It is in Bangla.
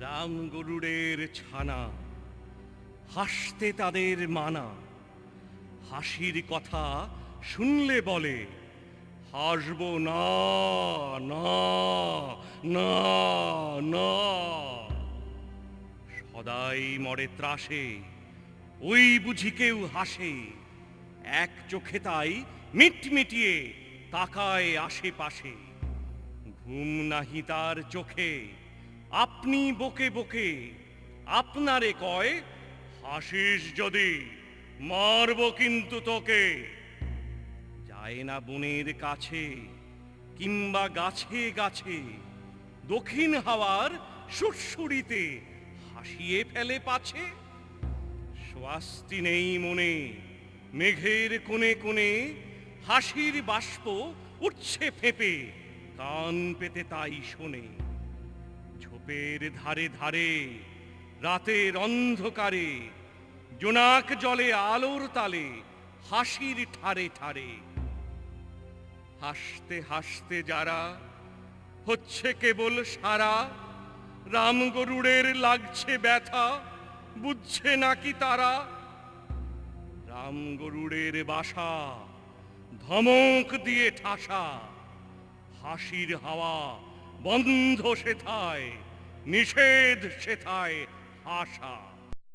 রাম গরুড়ের ছানা, হাসতে তাদের মানা। হাসির কথা শুনলে বলে, হাসব না না না না। সদাই মরে ত্রাসে, ওই বুঝি কেউ হাসে। এক চোখে তাই মিটমিটিয়ে তাকায় আশেপাশে। ঘুম নাহি তার চোখে, আপনি বকে বকে আপনারে কয়, হাসিস যদি মারব কিন্তু তোকে। যায় না বনের কাছে কিংবা গাছে গাছে, দক্ষিণ হাওয়ার সুরসুরিতে হাসিয়ে ফেলে পাছে। স্বাস্তি নেই মনে, মেঘের কোণে কোণে হাসির বাষ্প উঠছে ফেঁপে, কান পেতে তাই শোনে। ঝোপের ধারে ধারে রাতের অন্ধকারে, জোনাক জলে আলোর তালে হাসির ঠারে ঠারে। হাসতে হাসতে যারা হচ্ছে কেবল সারা, রাম গরুড়ের লাগছে ব্যথা, বুঝছে নাকি তারা। রাম গরুড়ের বাসা ধমক দিয়ে ঠাসা, হাসির হাওয়া বন্ধ সেথায়, নিষেধ সেথায় হাসা।